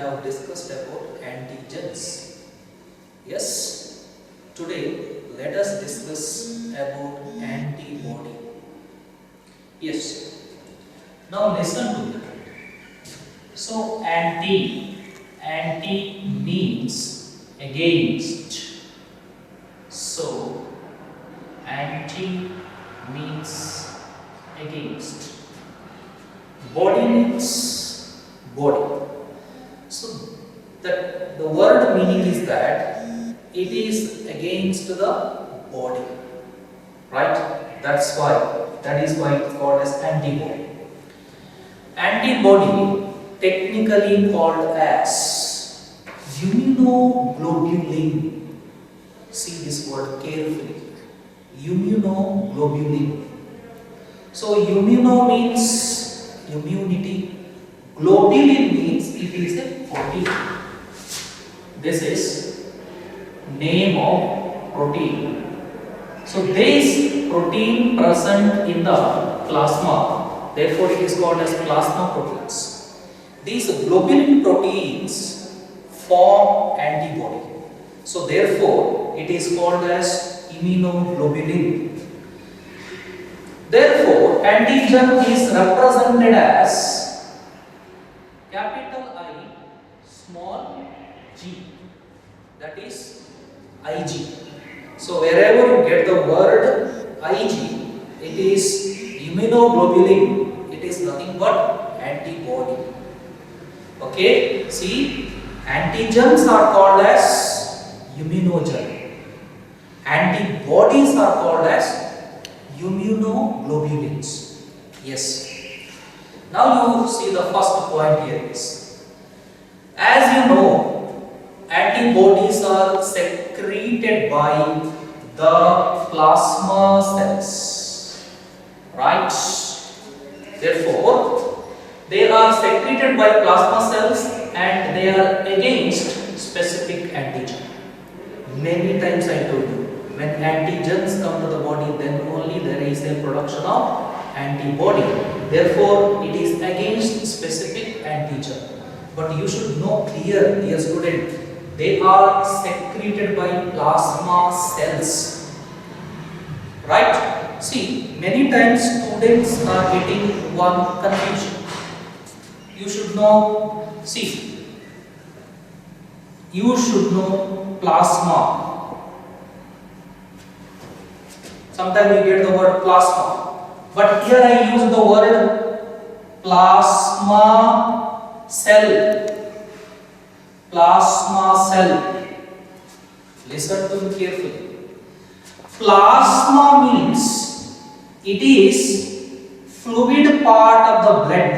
have discussed about antigens. Yes, today let us discuss about antibody. Yes, now listen to that. So anti means against. So anti means against. Body means body. So the word meaning is that it is against the body, right? That's why, that is why it's called as antibody. Antibody, technically called as immunoglobulin. See this word carefully. Immunoglobulin. So immuno means immunity. Globulin means it is a protein. This is name of protein. So this protein present in the plasma, therefore it is called as plasma proteins. These globulin proteins form antibody. So therefore it is called as immunoglobulin. Therefore antigen is represented as capital I, small g, that is Ig. So wherever you get the word Ig, it is immunoglobulin, it is nothing but antibody. Okay, see, antigens are called as immunogen, antibodies are called as immunoglobulins. Yes. Now you see the first point here is, as you know, antibodies are secreted by the plasma cells, right? Therefore, they are secreted by plasma cells and they are against specific antigen. Many times I told you, when antigens come to the body, then only there is a production of antibody. Therefore, it is against specific antigen. But you should know clear, dear student, they are secreted by plasma cells. Right? See, many times students are getting one confusion. You should know, see, you should know plasma. Sometimes you get the word plasma, but here I use the word plasma cell. Plasma cell. Listen to me carefully. Plasma means it is fluid part of the blood.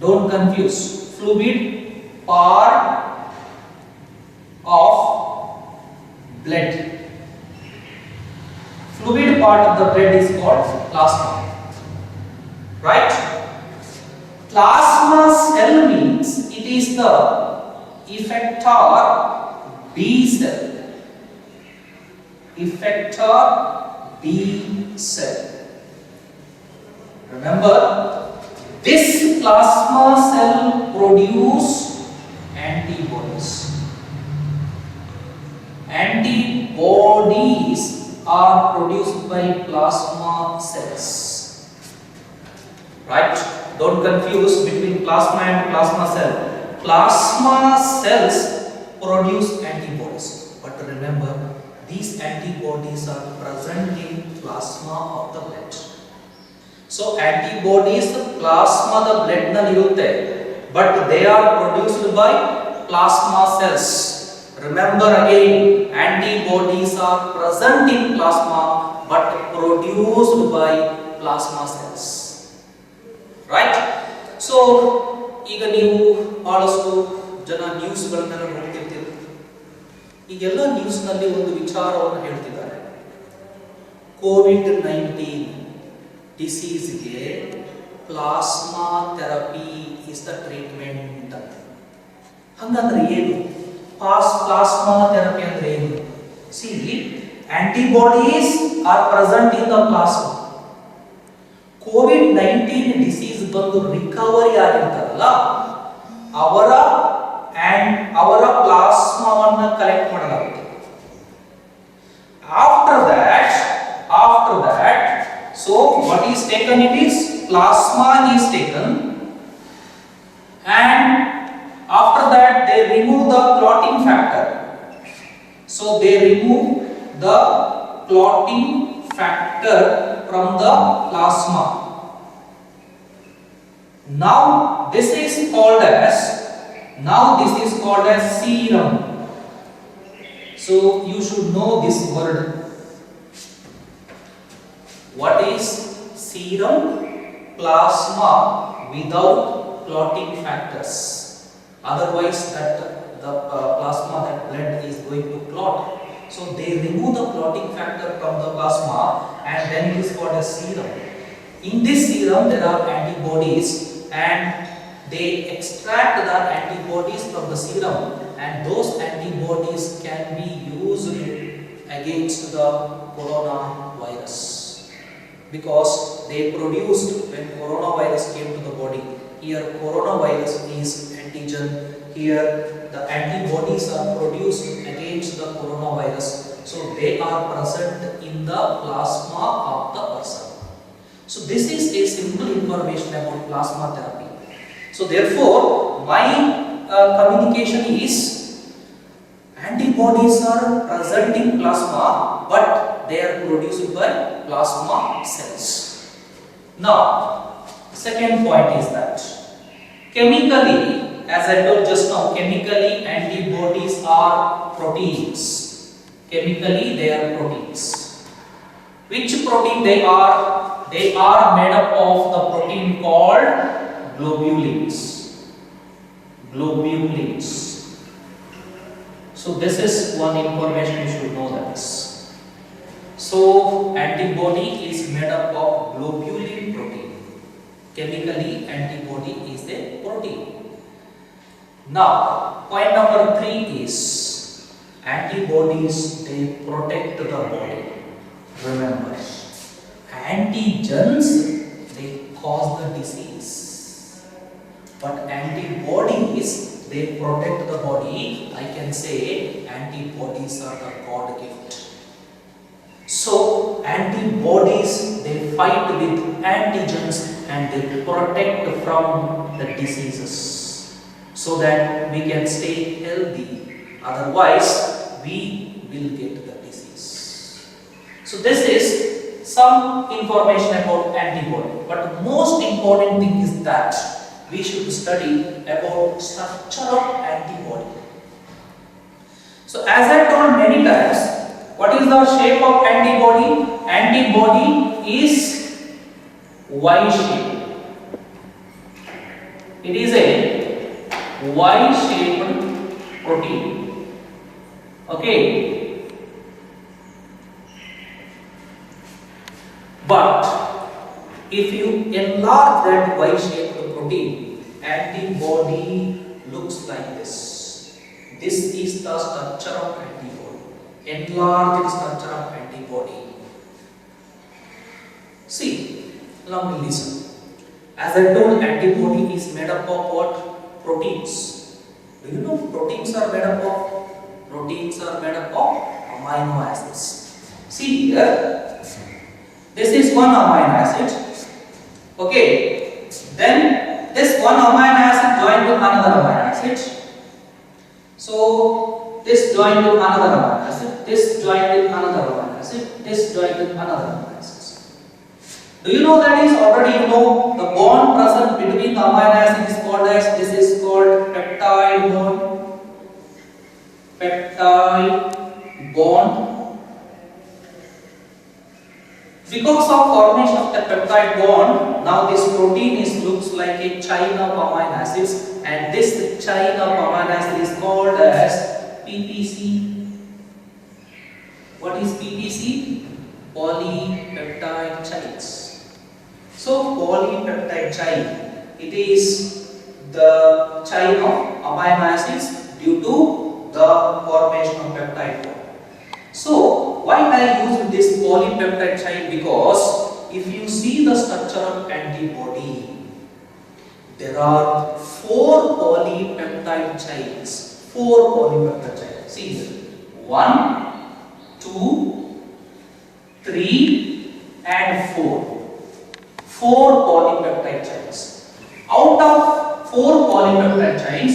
Don't confuse. Fluid part of blood. Fluid part of the blood is called plasma. Right? Plasma cell means it is the effector B cell. Effector B cell. Remember, this plasma cell produce antibodies. Antibodies are produced by plasma cells. Right? Don't confuse between plasma and plasma cell. Plasma cells produce antibodies. But remember, these antibodies are present in plasma of the blood. So antibodies plasma the blood nalli irutte, but they are produced by plasma cells. Remember again, antibodies are present in plasma but produced by plasma cells. Right? So, ಈಗ ನೀವು ಬಹಳಷ್ಟು ಜನ ನ್ಯೂಸ್ಗಳನ್ನೆಲ್ಲ ನೋಡ್ತಿರ್ತೀರಿ. ಈಗೆಲ್ಲ ನ್ಯೂಸ್ನಲ್ಲಿ ಒಂದು ವಿಚಾರವನ್ನು ಹೇಳ್ತಿದ್ದಾರೆ. ಕೋವಿಡ್-19 ಡಿಸೀಸ್ಗೆ plasma therapy is the treatment ಅಂತ. ಹಂಗಂದ್ರೆ ಏನು? Plasma therapy andre ಏನು? See, antibodies are present in the plasma. COVID-19 disease ಬಂದು ರಿಕವರಿ ಆಗಿರ್ತಾರಲ್ಲ, ಆ ಅವರ ಪ್ಲಾಸ್ಮಾವನ್ನು ಕಲೆಕ್ಟ್ ಮಾಡಲಾಗುತ್ತೆ. After that, so what is taken? It is plasma is taken, and after that they remove the clotting factor. So they remove the clotting factor from the plasma. Now this is called as serum. So you should know this word. What is serum? Plasma without clotting factors. Otherwise the plasma, that blood is going to clot. So they remove the clotting factor from the plasma, and then it is called as serum. In this serum there are antibodies, and they extract the antibodies from the serum, and those antibodies can be used against the coronavirus, because they produced, when coronavirus came to the body, here coronavirus is antigen, here the antibodies are produced against the coronavirus, so they are present in the plasma of the person. So this is a simple information about plasma therapy. So therefore my communication is, antibodies are present in plasma, but they are produced by plasma cells. Now second point is that chemically, as I told just now, chemically antibodies are proteins. Chemically they are proteins. Which protein they are? They are made up of the protein called globulins. Globulins. So this is one information you should know, that is. So antibody is made up of globulin protein. Chemically antibody is a protein. Now point number 3 is, antibodies, they protect the body. Remember, antigens, they cause the disease, but antibodies, they protect the body. I can say antibodies are the God gift. So antibodies, they fight with antigens and they protect from the diseases, so that we can stay healthy. Otherwise we will get the disease. So this is some information about antibody, but most important thing is that we should study about structure of antibody. So as I told many times, what is the shape of antibody? Antibody is Y-shaped. It is a Y-shaped protein. Okay. But if you enlarge that Y-shaped protein, antibody looks like this. This is the structure of antibody. Enlarged structure of antibody. See, now listen. As I told, antibody is made up of what? Proteins. Do you know proteins are made up of? Proteins are made up of amino acids. See here, this is one amino acid. Okay, then this one amino acid joined with another amino acid. So this joined with another amino acid, this joined with another amino acid, this joined with another amino acid. Do you know that is already the bond present between the amino acid is called as, this is called peptide bond. Peptide bond. Because of formation of the peptide bond, now this protein looks like a chain of amino acids, and this chain of amino acid is called as PPC. What is PPC? Polypeptide chains. So polypeptide chain, it is the chain of amino acids due to the formation of peptide bond. So why I use this polypeptide chain? Because if you see the structure of antibody, there are 4 polypeptide chains. 4 polypeptide chains. See here. 1, 2, 3 and 4. 4 polypeptide chains. Out of 4 polypeptide chains,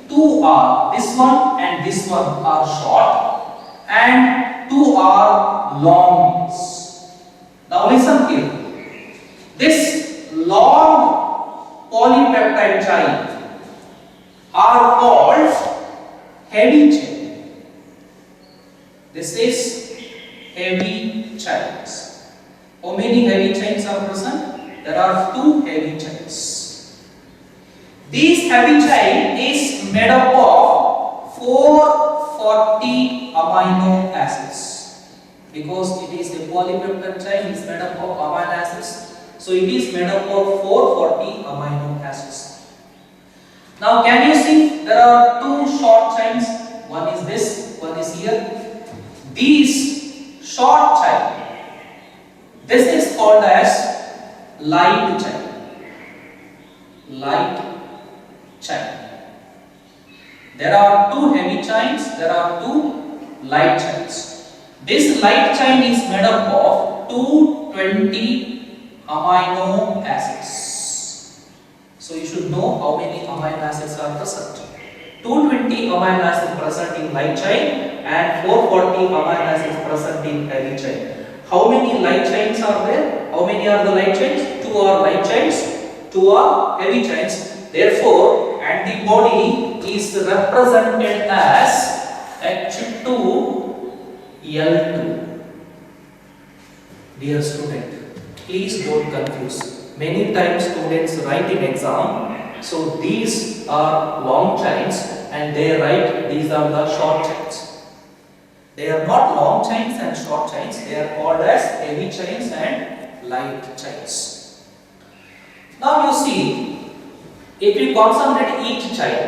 2 are, this one and this one are short and 2 are long ones. Now listen carefully. This long polypeptide chain are called heavy chain. This is heavy chains. How many heavy chains are present? There are 2 heavy chains. This heavy chain is made up of 440 amino acids. Because it is a polypeptide chain, is made up of amino acids. So it is made up of 440 amino acids. Now can you see there are 2 short chains. One is this, one is here. These short chain, this is called as light chain. Light chain. There are 2 heavy chains, there are 2 light chains. This light chain is made up of 220 amino acids. So you should know how many amino acids are present. 220 amino acids present in light chain and 440 amino acids present in heavy chain. How many light chains are there? How many are the light chains? 2 are light chains, 2 are heavy chains. Therefore, antibody is represented as H2L2. Dear student, please don't confuse. Many times students write in exam, so these are long chains and they write these are the short chains. They are not long chains and short chains, they are called as heavy chains and light chains. Now you see, if we concentrate each chain,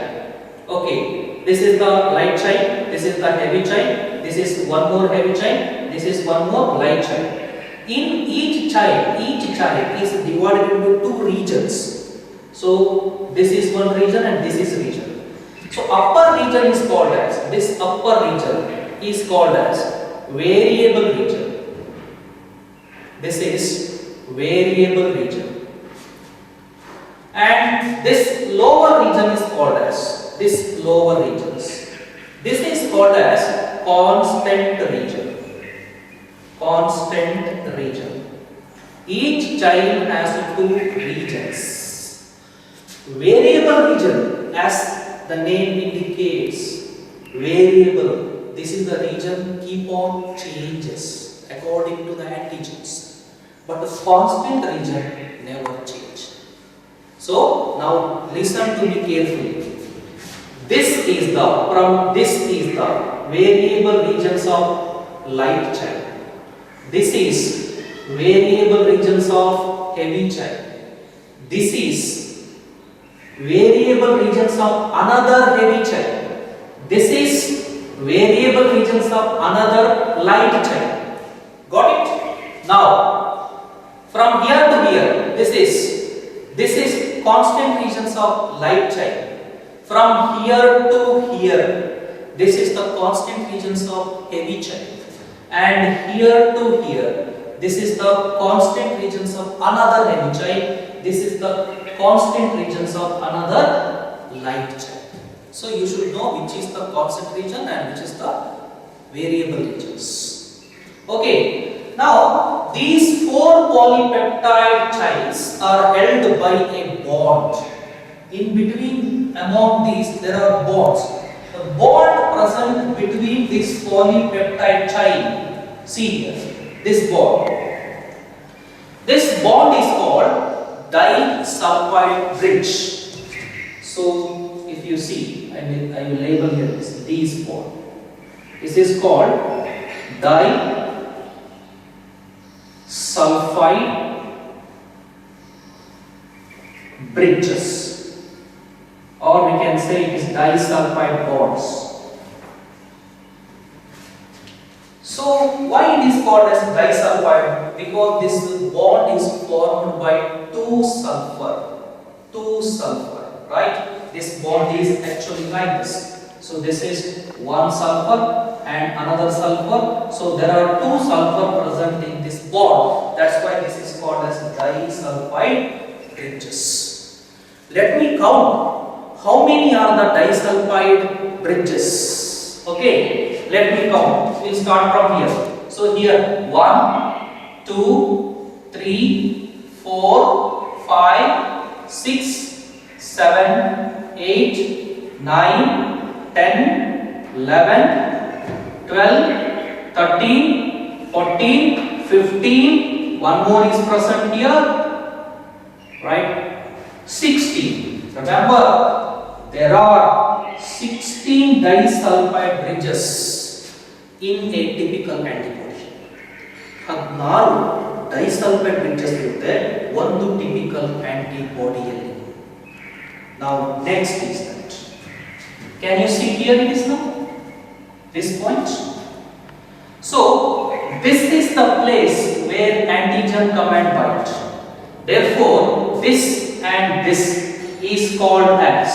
okay, this is the light chain, this is the heavy chain, this is one more heavy chain, this is one more light chain. In each chain is divided into 2 regions. So this is one region and this is region. So upper region is called as, this upper region is called as variable region. This is variable region. And this lower region is called as, this lower regions. This is called as constant region. Constant region. Each chain has 2 regions. Variable region, as the name indicates, variable. This is the region keep on changes according to the antigens. But the constant region never changes. So now listen to me carefully. This is the variable regions of light chain. This is variable regions of heavy chain. This is variable regions of another heavy chain. This is variable regions of another light chain. Got it? Now from here to here, this is constant regions of light chain. From here to here, this is the constant regions of heavy chain. And here to here, this is the constant regions of another heavy chain. This is the constant regions of another light chain. So you should know which is the constant region and which is the variable regions. Okay. Now these 4 polypeptide chains are held by a bond. In between, among these, there are bonds. The bond present between this polypeptide chain, see here, this bond. This bond is called disulfide bridge. So, if you see, I will label here this bond. This is called disulfide bridges. Or we can say it is disulfide bonds. So why it is called as disulfide? Because this bond is formed by 2 sulfur. 2 sulfur, right? This bond is actually like this. So this is one sulfur and another sulfur. So there are 2 sulfur present in this bond. That's why this is called as disulfide bridges. Let me count how many are the disulfide bridges. Okay, let me count. We'll start from here. So here 1, 2, 3, 4, 5, 6, 7, 8, 9, 10, 11, 12, 13, 14, 15. One more is present here, right? 16. Remember, there are 16 disulfide bridges in a typical antibody. 16 disulfide bridges ಇರುತ್ತೆ ಒಂದು typical antibody. Now next is that. Can you see clearly this now? This point. So this is the place where antigen come and bind. Therefore, this and this is called as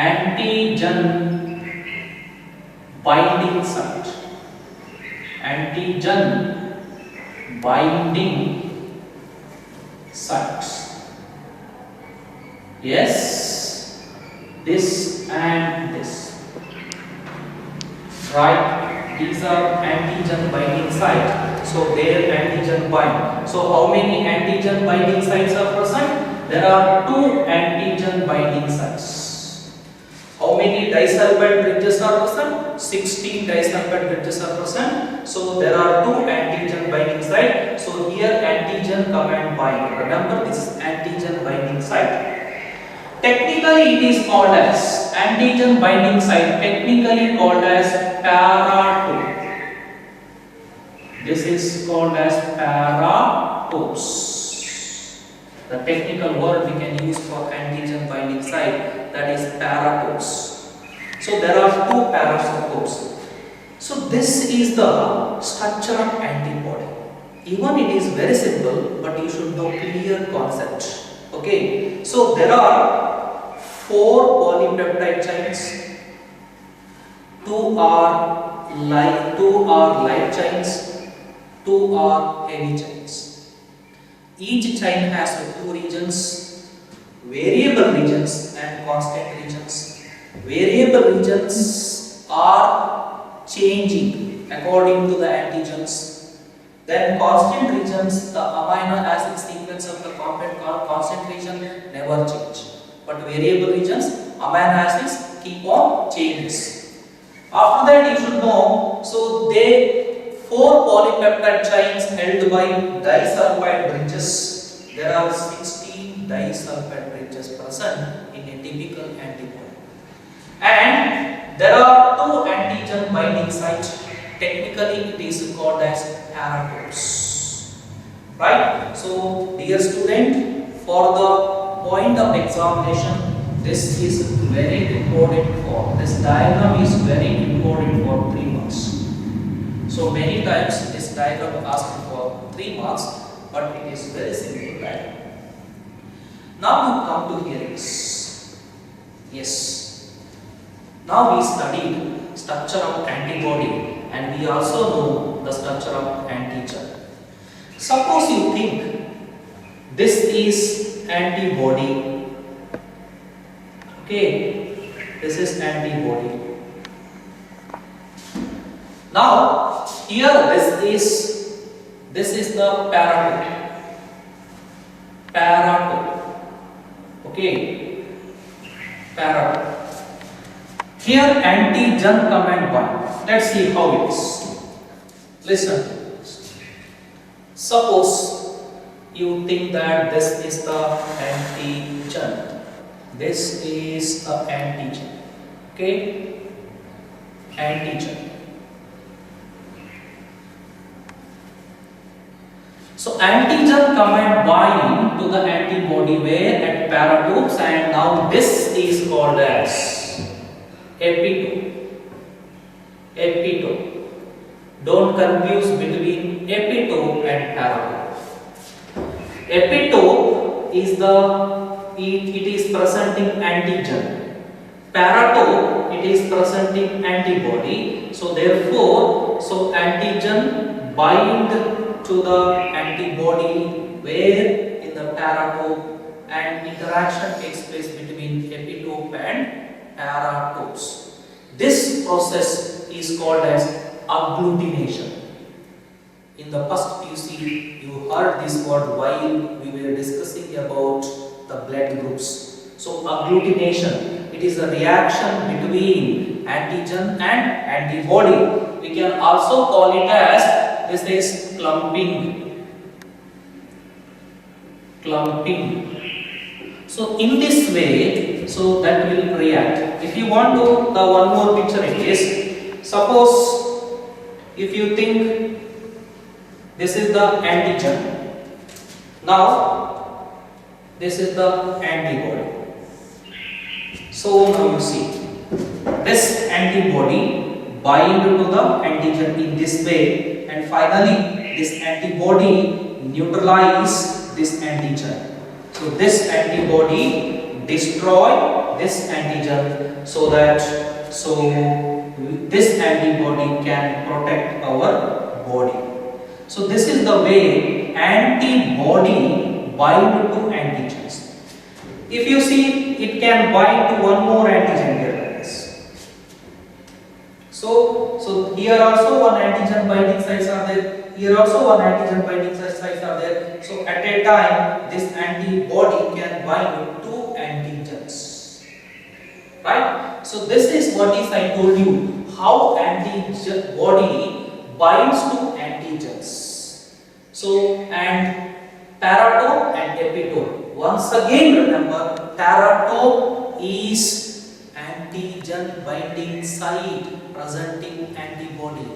antigen binding site. Antigen binding sites. Yes, this and this, right? These are antigen binding site. So their antigen bind. So how many antigen binding sites are present? There are 2 antigen binding sites. How many disulfide bridges are present? 16 disulfide bridges are present. So there are 2 antigen binding sites. So here antigen come and bind. Remember, this is antigen binding site. Technically it is called as antigen binding site, technically called as paratope. This is called as paratopes. The technical word we can use for antigen binding site, that is paratopes. So there are 2 paratopes. So this is the structure of antibody. Even it is very simple, but you should know clear concept. Okay, so there are 4 polypeptide chains, 2 are light chains, 2 are heavy chains. Each chain has 2 regions, variable regions and constant regions. Variable regions are changing according to the antigens. Then constant regions, the amino acid sequence of the constant region never change. But variable regions, amino acids keep on changes. After that you should know, so they 4 polypeptide chains held by disulfide bridges. There are 16 disulfide bridges present in a typical antibody. And there are 2 antigen binding sites. Technically it is called as paratopes. Right? So dear student, for the point of examination, this is very important for, this diagram is very important for 3 marks. So many times this diagram asked for 3 marks, but it is very simple diagram. Now you come to hearings. Yes. Now we studied structure of antibody and we also know the structure of antigen. Suppose you think this is antibody. Okay, this is antibody. Now here this is the paratope. Okay, paratope. Here antigen come and bind. Let's see how it is. Listen. Suppose you think that this is the antigen. This is the antigen. Okay? Antigen. So antigen come and bind to the antibody where at paratopes, and now this is called as epitope. Epitope. Don't confuse between epitope and paratope. Epitope is it is presenting antigen. Paratope, it is presenting antibody. So therefore, so antigen bind to the antibody where in the paratope, and interaction takes place between epitope and paratopes. This process is called as agglutination. In the first PUC, you heard this word while we were discussing about the blood groups. So agglutination, it is a reaction between antigen and antibody. We can also call it as, this is clumping. Clumping. So in this way, so that will react. If you want to, the one more picture it is, suppose if you think this is the antigen, now this is the antibody. So now you see, this antibody bind to the antigen in this way, and finally this antibody neutralize this antigen. So this antibody destroy this antigen so that this antibody can protect our body. So this is the way antibody bind to antigens. If you see, it can bind to one more antigen here like this. So here also one antigen binding sites are there. Here also one antigen binding sites are there. So at a time, this antibody can bind to two antigens. Right? So this is what is I told you, how antibody binds to antigens. So, and paratope and epitope. Once again remember, paratope is antigen binding site presenting antibody.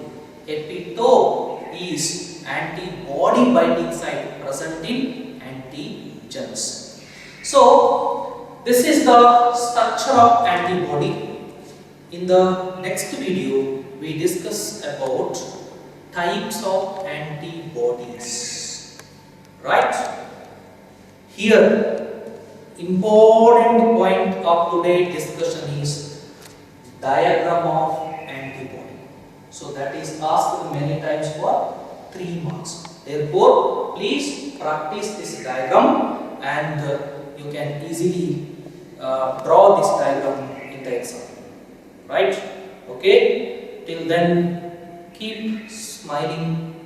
Epitope is antibody binding site presenting antigens. So, this is the structure of antibody. In the next video, we discuss about types of antibodies. Right? Here, important point of today's discussion is diagram of antibody. So that is asked many times for 3 marks. Therefore, please practice this diagram and you can easily draw this diagram in the exam. Right? Okay? Till then, keep smiling